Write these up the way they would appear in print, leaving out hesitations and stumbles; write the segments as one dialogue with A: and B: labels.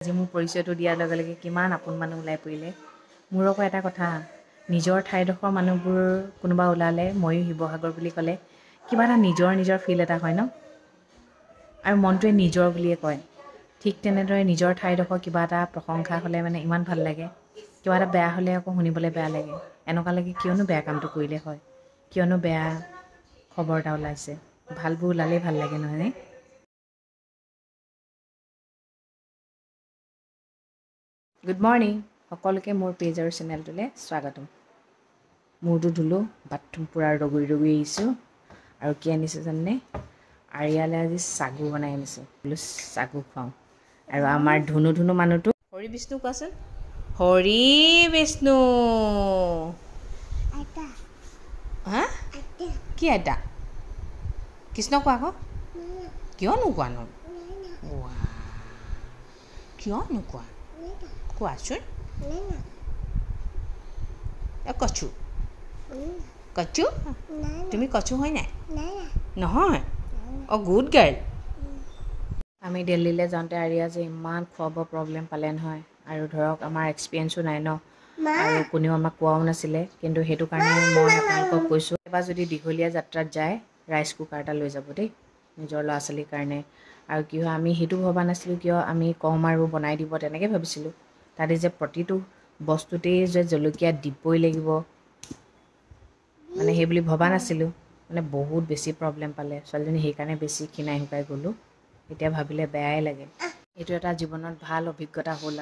A: আজি মোৰ পৰিচয়টো দিয়াৰ লগে লগে কিমান আপোন মানুহ ওলাই পৰিলে। মোৰ আকৌ এটা কথা, নিজৰ ঠাইডোখৰ মানুহবোৰ কোনোবা ওলালে, ময়ো শিৱসাগৰ বুলি ক'লে কিবা এটা নিজৰ ফিল এটা হয় ন, আৰু মনটোৱে নিজৰ বুলিয়ে কয়। ঠিক তেনেদৰে নিজৰ ঠাইডোখৰ কিবা এটা প্ৰশংসা হ'লে মানে ইমান ভাল লাগে, কিবা এটা বেয়া হ'লে আকৌ শুনিবলৈ বেয়া লাগে। এনেকুৱা লাগে কিয়নো বেয়া কামটো কৰিলে হয়, কিয়নো বেয়া খবৰ এটা ওলাইছে, ভালবোৰ ওলালেই ভাল লাগে নহয়নে? গুড মৰ্ণিং, সকলোকে মোৰ পেজ আৰু চেনেলটোলৈ স্বাগতম। মূৰটো ধুলোঁ, বাথৰুম পূৰা ৰগৰি আহিছোঁ, আৰু কি আনিছোঁ জানেনে? আৰিয়ালৈ আজি চাগু বনাই আনিছোঁ, বোলো চাগু খুৱাওঁ। আৰু আমাৰ ধুনু মানুহটো হৰি বিষ্ণু কোৱাচোন, হৰি বিষ্ণু। হা কি আইতা? কৃষ্ণ কোৱা আকৌ, কিয় নোকোৱানো? কিয় নোকোৱা কোৱাচোন? কচু কচু তুমি কচু হয় নাই? নহয়। অঁ গুড গাৰ্ল। আমি দিল্লীলৈ যাওঁতে আৰিয়া যে ইমান খোৱা বোৱা প্ৰব্লেম পালে নহয়, আৰু ধৰক আমাৰ এক্সপিৰিয়েঞ্চো নাই ন, আৰু কোনেও আমাক কোৱাও নাছিলে। কিন্তু সেইটো কাৰণে মই আপোনালোকক কৈছোঁ, এবাৰ যদি দীঘলীয়া যাত্ৰাত যায় ৰাইচ কুকাৰ এটা লৈ যাব দেই, নিজৰ ল'ৰা ছোৱালীৰ কাৰণে। আৰু কি হয়, আমি সেইটো ভবা নাছিলোঁ, কিয় আমি কম আৰু বনাই দিব তেনেকৈ ভাবিছিলোঁ। তাতে যে প্ৰতিটো বস্তুতেই যে জলকীয়া দিবই লাগিব, মানে সেই বুলি ভবা নাছিলোঁ। মানে বহুত বেছি প্ৰব্লেম পালে ছোৱালীজনী, সেইকাৰণে বেছি ক্ষীণাই শুকাই গ'লোঁ। এতিয়া ভাবিলে বেয়াই লাগে। এইটো এটা জীৱনত ভাল অভিজ্ঞতা হ'ল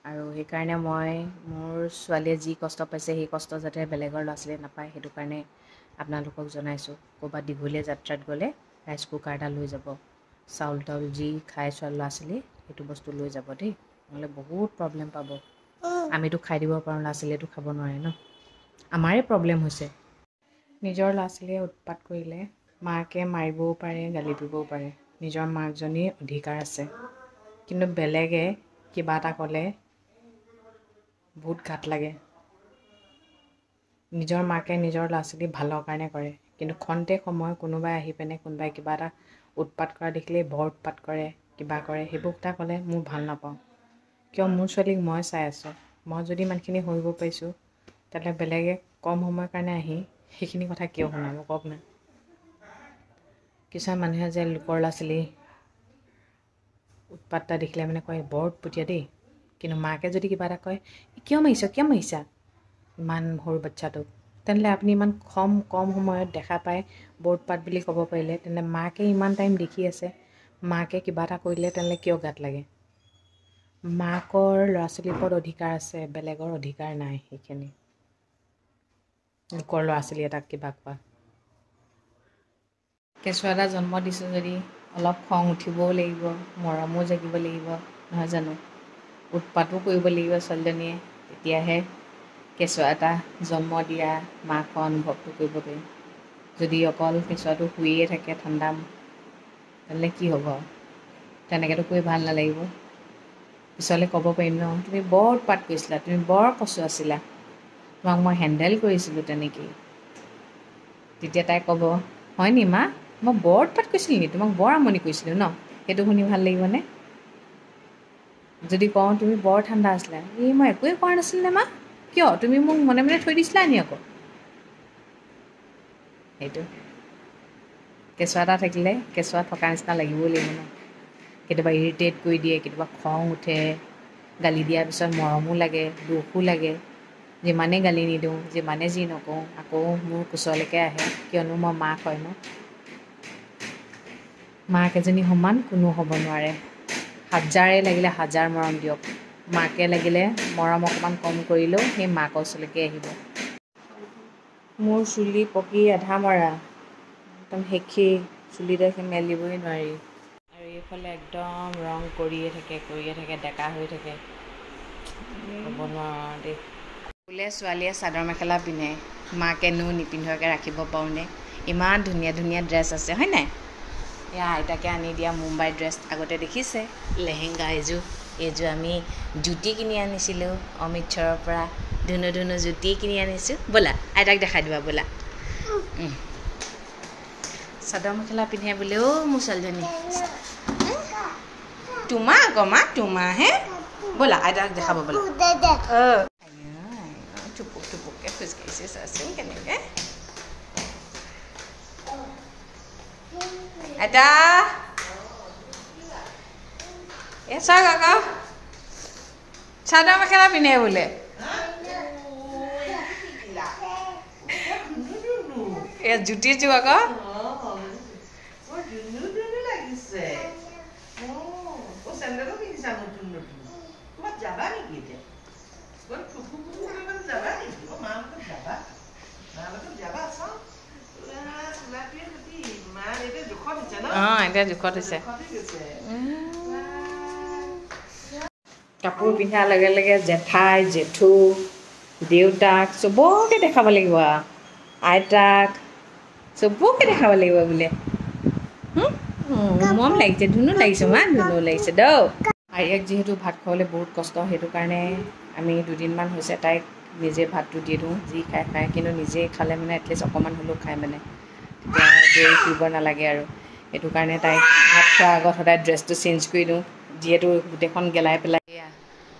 A: আৰু সেইকাৰণে মই মোৰ ছোৱালীয়ে যি কষ্ট পাইছে, সেই কষ্ট যাতে বেলেগৰ ল'ৰা ছোৱালীয়ে নাপায়, সেইটো কাৰণে আপোনালোকক জনাইছোঁ। ক'ৰবাত দীঘলীয়া যাত্ৰাত গ'লে ৰাইচ কুকাৰ এটা লৈ যাব। চাউল তাউল যি খাই ল'ৰা ছোৱালী, সেইটো বস্তু লৈ যাব দেই, নহ'লে বহুত প্ৰব্লেম পাব। আমিতো খাই দিব পাৰোঁ, ল'ৰা ছোৱালীয়েতো খাব নোৱাৰে ন, আমাৰে প্ৰব্লেম হৈছে। নিজৰ ল'ৰা ছোৱালীয়ে উৎপাত কৰিলে মাকে মাৰিবও পাৰে, গালি দিবও পাৰে, নিজৰ মাকজনীৰ অধিকাৰ আছে। কিন্তু বেলেগে কিবা এটা ক'লে বহুত গাত লাগে। নিজৰ মাকে নিজৰ ল'ৰা ছোৱালী ভালৰ কাৰণে কৰে, কিন্তু খন্তেক সময় কোনোবাই আহি পিনে কোনোবাই কিবা এটা উৎপাত কৰা দেখিলেই বৰ উৎপাত কৰে, কিবা কৰে, সেইবোৰ কথা ক'লে মোৰ ভাল নাপাওঁ। কিয়, মোৰ ছোৱালীক মই চাই আছোঁ, মই যদি ইমানখিনি সহিব পাৰিছোঁ, তেতিয়াহ'লে বেলেগে কম সময়ৰ কাৰণে আহি সেইখিনি কথা কিয় শুনাব কওক না। কিছুমান মানুহে যে লোকৰ ল'ৰা ছোৱালী উৎপাত এটা দেখিলে মানে কয় বৰ উৎপতীয়া দেই, কিন্তু মাকে যদি কিবা এটা কয় কিয় মাৰিছা ইমান সৰু বাচ্ছাটোক, তেনেহ'লে আপুনি ইমান কম সময়ত দেখা পায় বৰ উৎপাত বুলি ক'ব পাৰিলে, তেনেহ'লে মাকে ইমান টাইম দেখি আছে, মাকে কিবা এটা কৰিলে তেনেহ'লে কিয় গাত লাগে? মাকৰ ল'ৰা ছোৱালীৰ ওপৰত অধিকাৰ আছে, বেলেগৰ অধিকাৰ নাই। সেইখিনি লোকৰ ল'ৰা ছোৱালী এটাক কিবা কোৱা। কেঁচুৱা এটা জন্ম দিছোঁ যদি অলপ খং উঠিবও লাগিব, মৰমো জাগিব লাগিব, নহয় জানো? উৎপাতো কৰিব লাগিব ছোৱালীজনীয়ে, তেতিয়াহে কেঁচুৱা এটা জন্ম দিয়া মাকৰ অনুভৱটো কৰিব পাৰিম। যদি অকল কেঁচুৱাটো শুইয়ে থাকে ঠাণ্ডা, তেনেহ'লে কি হ'ব? তেনেকৈতো কৰি ভাল নালাগিব। পিছলৈ ক'ব পাৰিম ন, তুমি বৰ উৎপাত কৰিছিলা, তুমি বৰ কচু আছিলা, তোমাক মই হেণ্ডেল কৰিছিলোঁ তেনেকেই। তেতিয়া তাই ক'ব, হয় নি মা, মই বৰ উৎপাত কৰিছিলোঁ নেকি, তোমাক বৰ আমনি কৰিছিলোঁ ন? সেইটো শুনি ভাল লাগিবনে? যদি কওঁ তুমি বৰ ঠাণ্ডা আছিলা, মই একোৱেই কৰা নাছিলোঁ নে মা, কিয় তুমি মোক মনে মনে থৈ দিছিলা নি আকৌ? সেইটো কেঁচুৱা এটা থাকিলে কেঁচুৱা থকা নিচিনা লাগিবই লাগিব ন। কেতিয়াবা ইৰিটেট কৰি দিয়ে, কেতিয়াবা খং উঠে, গালি দিয়াৰ পিছত মৰমো লাগে, দুখো লাগে। যিমানেই গালি নিদিওঁ, যিমানে যি নকওঁ, আকৌ মোৰ কোচলৈকে আহে, কিয়নো মই মাক হয় ন। মাক এজনী সমান কোনো হ'ব নোৱাৰে, হাজাৰে লাগিলে হাজাৰ মৰম দিয়ক, মাকে লাগিলে মৰম অকণমান কম কৰিলেও সেই মাকৰ ওচৰলৈকে আহিব। মোৰ চুলি পকি আধা মৰা, একদম শেষেই, চুলিডাল মেলিবই নোৱাৰি, আৰু এইফালে একদম ৰং কৰিয়ে থাকে, ডেকা হৈ থাকে, ক'ব নোৱাৰোঁ দেই। বোলে ছোৱালীয়ে চাদৰ মেখেলা পিন্ধে, মাকেনো নিপিন্ধোৱাকৈ ৰাখিব পাৰোঁনে? ইমান ধুনীয়া ধুনীয়া ড্ৰেছ আছে হয় নাই? এয়া আইতাকে আনি দিয়া মুম্বাই ড্ৰেছ আগতে দেখিছে, লেহেংগা এইযোৰ আমি জুতি কিনি আনিছিলোঁ অমৃতসৰৰ পৰা, ধুনু জুতি কিনি আনিছোঁ, ব'লা আইতাক দেখাই দিবা ব'লা। চাদৰ মেখেলা পিন্ধে বোলে অ' মোৰ ছোৱালীজনী, তোমাৰ আকৌ মা, তোমাৰহে ব'লা আইতাক দেখাব ব'লা টুপুক টুপুককৈ খোজকাঢ়িছে চাচোন কেনেকৈ আইতা এই চাওক আকৌ চাদৰ মেখেলা পিন্ধে বোলে এয়া জুতিছো আকৌ এতিয়া জোখত হৈছে কাপোৰ পিন্ধাৰ লগে লগে জেঠাই জেঠু দেউতাক চবকে দেখাব লাগিব আইতাক চবকে দেখাব লাগিব বোলে মৰম লাগিছে ধুনু লাগিছে মা ধুনু লাগিছে দৌ আইয়াক যিহেতু ভাত খাবলৈ বহুত কষ্ট সেইটো কাৰণে আমি দুদিনমান হৈছে তাইক নিজে ভাতটো দি দিওঁ যি খাই খায় কিন্তু নিজে খালে মানে এটলিষ্ট অকণমান হ'লেও খায় মানে তেতিয়া দৈ ফুৰিব নালাগে আৰু সেইটো কাৰণে তাইক ভাত খোৱাৰ আগত সদায় ড্ৰেছটো চেঞ্জ কৰি দিওঁ যিহেতু গোটেইখন গেলাই পেলাই এয়া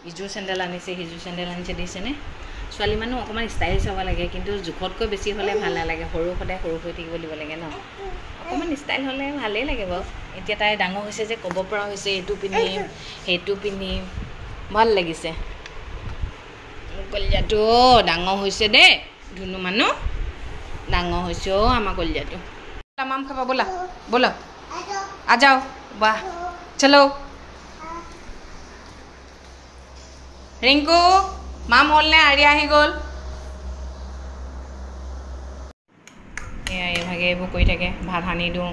A: ইযোৰ চেণ্ডেল আনিছে সিযোৰ চেণ্ডেল আনিছে দিছেনে ছোৱালী মানুহ অকণমান ষ্টাইল চাব লাগে কিন্তু জোখতকৈ বেছি হ'লে ভাল নালাগে সৰু সদায় সৰু হৈ থাকিব দিব লাগে ন অকণমান ষ্টাইল হ'লে ভালেই লাগে বাৰু এতিয়া তাই ডাঙৰ হৈছে যে ক'ব পৰা হৈছে এইটো পিন্ধিম সেইটো পিন্ধিম ভাল লাগিছে কলিজাটো ডাঙৰ হৈছে দেই ধুনু মানুহ ডাঙৰ হৈছে অ' আমাৰ কলিজাটো মাম খাবা ব'লা ব'লা আ যাও বাহ চলো ৰিংকু মাম হ'ল নে আৰি আহি গ'ল এয়া এইভাগে এইবোৰ কৰি থাকে ভাত সানি দিওঁ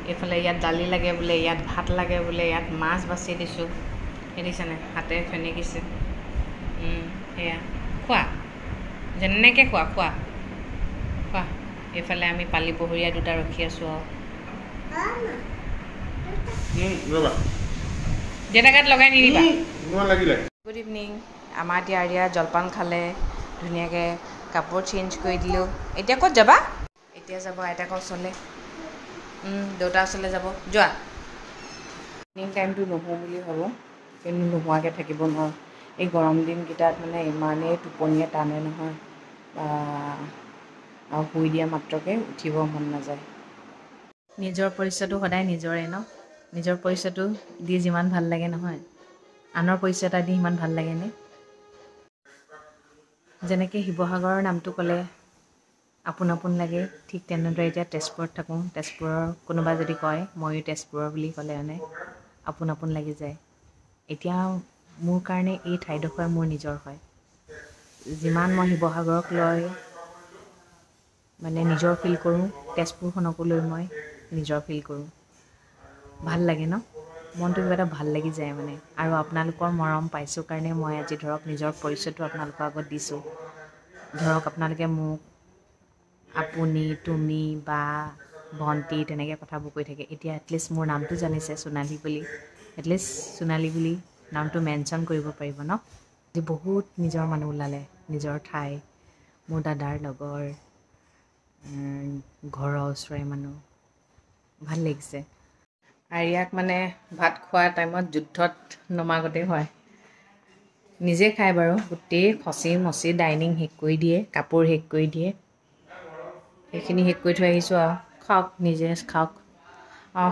A: এইফালে ইয়াত দালি লাগে বোলে ইয়াত ভাত লাগে বোলে ইয়াত মাছ বাচি দিছোঁ দেখিছেনে হাতে ফেনেকিছে সেয়া খোৱা যেনেকৈ খোৱা খোৱা খোৱা এইফালে আমি পালি বহৰীয়া দুটা ৰখি আছোঁ আৰু দেউতাকাত লগাই নিদিবা গুড ইভিনিং আমাৰ এতিয়া আৰিয়া জলপান খালে ধুনীয়াকৈ কাপোৰ চেঞ্জ কৰি দিলোঁ এতিয়া ক'ত যাবা এতিয়া যাব আইতাকৰ ওচৰলৈ দেউতাৰ ওচৰলৈ যাব যোৱা ইভিনিং টাইমটো নুশোওঁ বুলি ভাবোঁ কিন্তু নোহোৱাকৈ থাকিব নোৱাৰোঁ এই গৰম দিনকেইটাত মানে ইমানেই টোপনিয়ে টানে নহয় আৰু শুই দিয়া মাত্ৰকৈ উঠিব মন নাযায় নিজৰ পৰিচয়টো সদায় নিজৰে ন নিজৰ পৰিচয়টো দি যিমান ভাল লাগে নহয় আনৰ পৰিচয় এটা দি সিমান ভাল লাগেনে যেনেকৈ শিৱসাগৰৰ নামটো ক'লে আপোন আপোন লাগে ঠিক তেনেদৰে এতিয়া তেজপুৰত থাকোঁ তেজপুৰৰ কোনোবা যদি কয় ময়ো তেজপুৰৰ বুলি ক'লে মানে আপোন আপোন লাগি যায় এতিয়া মোৰ কাৰণে এই ঠাইডোখৰ মোৰ নিজৰ হয় যিমান মই শিৱসাগৰক লৈ মানে নিজৰ ফিল কৰোঁ তেজপুৰখনকো লৈ মই নিজৰ ফিল কৰোঁ ভাল লাগে ন মনটো কিবা এটা ভাল লাগি যায় মানে আৰু আপোনালোকৰ মৰম পাইছোঁ কাৰণে মই আজি ধৰক নিজৰ পৰিচয়টো আপোনালোকৰ আগত দিছোঁ ধৰক আপোনালোকে মোক আপুনি তুমি বা ভণ্টি তেনেকৈ কথাবোৰ কৈ থাকে এতিয়া এটলিষ্ট মোৰ নামটো জানিছে সোণালী বুলি এটলিষ্ট সোণালী বুলি নামটো মেনশ্যন কৰিব পাৰিব ন আজি বহুত নিজৰ মানুহ ওলালে নিজৰ ঠাই মোৰ দাদাৰ লগৰ ঘৰৰ ওচৰৰে মানুহ ভাল লাগিছে আৰিয়াক মানে ভাত খোৱা টাইমত যুদ্ধত নমাগতেই হয় নিজে খায় বাৰু গোটেই খচি মচি ডাইনিং শেষ কৰি দিয়ে কাপোৰ শেষ কৰি দিয়ে সেইখিনি শেষ কৰি থৈ আহিছোঁ আৰু খাওক নিজে খাওক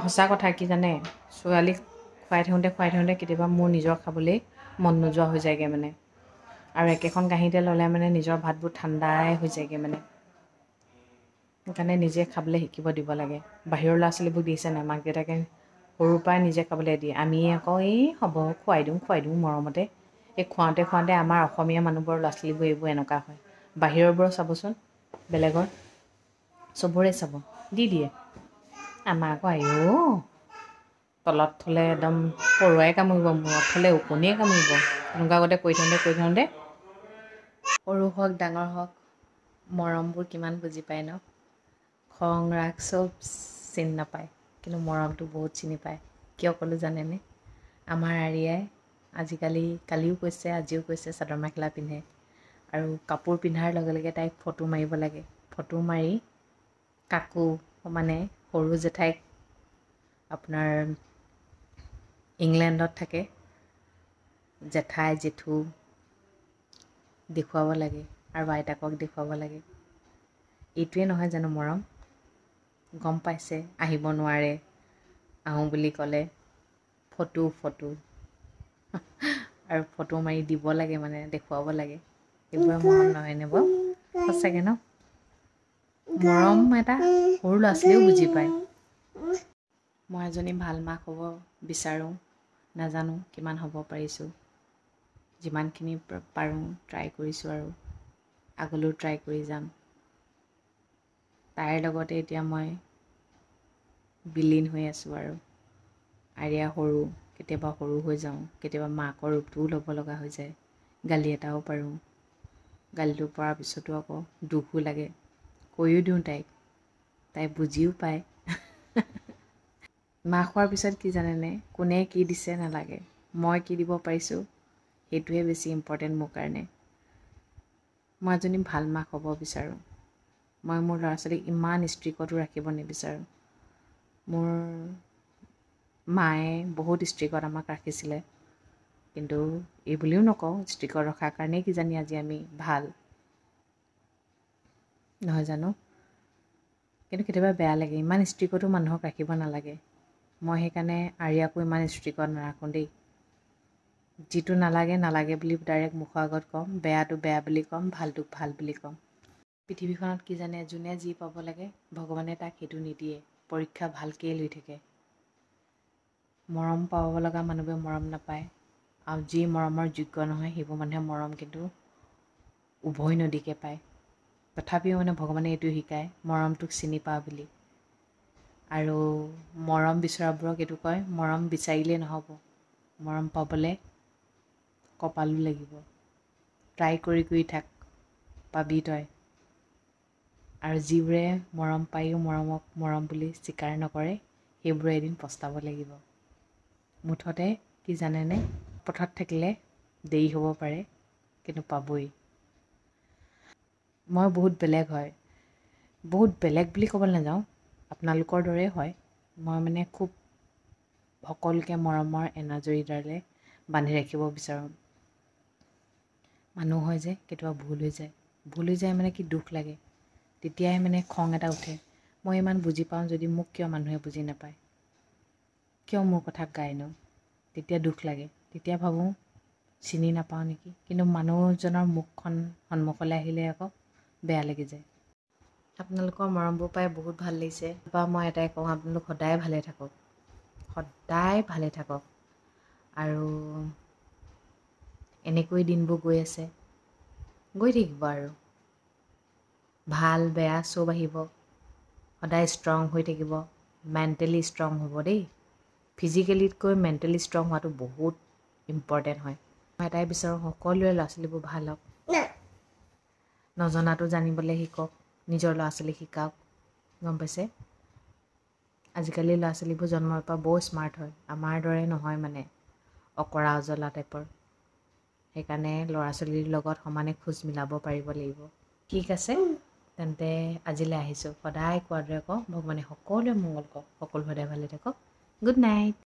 A: সঁচা কথা কি জানে ছোৱালীক খুৱাই থাকোঁতে কেতিয়াবা মোৰ নিজৰ খাবলৈ মন নোযোৱা হৈ যায়গৈ মানে আৰু একেখন কাঁহীতে ল'লে মানে নিজৰ ভাতবোৰ ঠাণ্ডাই হৈ যায়গৈ মানে সেইকাৰণে নিজে খাবলৈ শিকিব দিব লাগে বাহিৰৰ ল'ৰা ছোৱালীবোৰ দিছে নাই মাক দেউতাকে সৰুৰ পৰাই নিজে খাবলৈ দিয়ে আমি আকৌ এই হ'ব খুৱাই দিওঁ মৰমতে এই খুৱাওঁতে আমাৰ অসমীয়া মানুহবোৰৰ ল'ৰা ছোৱালীবোৰ এইবোৰ এনেকুৱা হয় বাহিৰৰবোৰৰ চাবচোন বেলেগৰ চবৰে চাব দি দিয়ে আমাৰ আকৌ আইঅ তলত থ'লে একদম পৰুৱাই কামুৰিব মূৰত থ'লে ওকণিয়ে কামুৰিব এনেকুৱা আগতে কৈ থাকোঁতে সৰু হওক ডাঙৰ হওক মৰমবোৰ কিমান বুজি পায় ন খং ৰাগ চব চিনি নাপায় কিন্তু মৰমটো বহুত চিনি পায় কিয় ক'লোঁ জানেনে আমাৰ আৰিয়াই আজিকালি কালিও কৈছে আজিও কৈছে চাদৰ মেখেলা পিন্ধে আৰু কাপোৰ পিন্ধাৰ লগে লগে তাইক ফটো মাৰিব লাগে ফটো মাৰি কাকো মানে সৰু জেঠাইক আপোনাৰ ইংলেণ্ডত থাকে জেঠাই জেঠু দেখুৱাব লাগে আৰু আইতাকক দেখুৱাব লাগে। এইটোৱে নহয় জানো মৰম? গম পাইছে আহিব নোৱাৰে, আহোঁ বুলি ক'লে ফটো আৰু ফটো মাৰি দিব লাগে, মানে দেখুৱাব লাগে। এইবোৰে মৰম নহয়নে বাৰু? সঁচাকৈ ন? মৰম এটা সৰু ল'ৰা ছোৱালীয়েও বুজি পায়। মই এজনী ভাল মাক হ'ব বিচাৰোঁ। নাজানো কিমান হ'ব পাৰিছোঁ। যিমানখিনি পাৰোঁ ট্ৰাই কৰিছোঁ আৰু আগলৈও ট্ৰাই কৰি যাম। তাইৰ লগতে এতিয়া মই বিলীন হৈ আছোঁ আৰু। আৰিয়া সৰু, কেতিয়াবা সৰু হৈ যাওঁ, কেতিয়াবা মাকৰ ৰূপটোও ল'ব লগা হৈ যায়। গালি এটাও পাৰোঁ। গালিটো পৰাৰ পিছতো আকৌ দুখো লাগে। কৈও দিওঁ তাইক, তাই বুজিও পায়। মাক হোৱাৰ পিছত কি জানেনে? কোনে কি দিছে নালাগে, মই কি দিব পাৰিছোঁ সেইটোৱে বেছি ইম্পৰ্টেণ্ট মোৰ কাৰণে। মই এজনী ভাল মাক হ'ব বিচাৰোঁ। মই মোৰ ল'ৰা ছোৱালীক ইমান ষ্ট্ৰিকতো ৰাখিব নিবিচাৰোঁ। মোৰ মায়ে বহুত ষ্ট্ৰিকত আমাক ৰাখিছিলে, কিন্তু এই বুলিও নকওঁ ষ্ট্ৰিকত ৰখাৰ কাৰণেই কিজানি আজি আমি ভাল, নহয় জানো? কিন্তু কেতিয়াবা বেয়া লাগে, ইমান ষ্ট্ৰিকতো মানুহক ৰাখিব নালাগে। মই সেইকাৰণে আৰিয়াকো ইমান ষ্ট্ৰিকত নাৰাখোঁ দেই। যিটো নালাগে নালাগে বুলি ডাইৰেক্ট মুখৰ আগত ক'ম, বেয়াটো বেয়া বুলি ক'ম, ভালটোক ভাল বুলি ক'ম। পৃথিৱীখনত কি জানে, যোনে যি পাব লাগে ভগৱানে তাক সেইটো নিদিয়ে, পৰীক্ষা ভালকেই লৈ থাকে। মৰম পাব লগা মানুহবোৰে মৰম নাপায়, আৰু যি মৰমৰ যোগ্য নহয় সেইবোৰ মানুহে মৰম কিন্তু উভৈ নদীকে পায়। তথাপিও মানে ভগৱানে এইটো শিকায়, মৰমটোক চিনি পা বুলি। আৰু মৰম বিচৰাবোৰক এইটো কয়, মৰম বিচাৰিলেই নহ'ব, মৰম পাবলৈ কপালো লাগিব। ট্ৰাই কৰি কৰি থাক, পাবি তই। আৰু যিবোৰে মৰম পায়ো মৰমক মৰম বুলি স্বীকাৰ নকৰে, সেইবোৰে এদিন পস্তাব লাগিব। মুঠতে কি জানেনে? পথত থাকিলে দেৰি হ'ব পাৰে, কিন্তু পাবই। মই বহুত বেলেগ হয়, বহুত বেলেগ বুলি ক'বলৈ নাযাওঁ, আপোনালোকৰ দৰে হয়। মই মানে খুব সকলোকে মৰমৰ এনাজৰীডালে বান্ধি ৰাখিব বিচাৰোঁ। মানুহ হয় যে কেতিয়াবা ভুল হৈ যায় মানে কি দুখ লাগে, তেতিয়াই মানে খং এটা উঠে। মই ইমান বুজি পাওঁ যদি মোক কিয় মানুহে বুজি নাপায়, কিয় মোৰ কথা গায়নো, তেতিয়া দুখ লাগে। তেতিয়া ভাবোঁ চিনি নাপাওঁ নেকি, কিন্তু মানুহজনৰ মুখখন সন্মুখলৈ আহিলে আকৌ বেয়া লাগি যায়। আপোনালোকৰ মৰমবোৰ পাই বহুত ভাল লাগিছে। বা মই এটাই কওঁ, আপোনালোক সদায় ভালে থাকক, সদায় ভালে থাকক। আৰু এনেকৈ দিনবোৰ গৈ আছে, গৈ থাকিব আৰু। ভাল বেয়া চব আহিব। সদায় ষ্ট্ৰং হৈ থাকিব, মেণ্টেলি ষ্ট্ৰং হ'ব দেই। ফিজিকেলিতকৈ মেণ্টেলি ষ্ট্ৰং হোৱাটো বহুত ইম্পৰ্টেণ্ট হয়। মই এটাই বিচাৰোঁ, সকলোৰে ল'ৰা ছোৱালীবোৰ ভাল হওক, নজনাটো জানিবলৈ শিকক, নিজৰ ল'ৰা ছোৱালীক শিকাওক। গম পাইছে? আজিকালি ল'ৰা ছোৱালীবোৰ জন্মৰ পৰা বৰ স্মাৰ্ট হয়, আমাৰ দৰে নহয় মানে অকৰা অজলা টাইপৰ। সেইকাৰণে ল'ৰা ছোৱালীৰ লগত সমানে খোজ মিলাব পাৰিব লাগিব। ঠিক আছে তেন্তে আজিলৈ আহিছোঁ। সদায় কোৱাৰ দৰে কওঁ, ভগৱানে সকলোৰে মংগল কৰক, সকলো সদায় ভালে থাকক। Good night.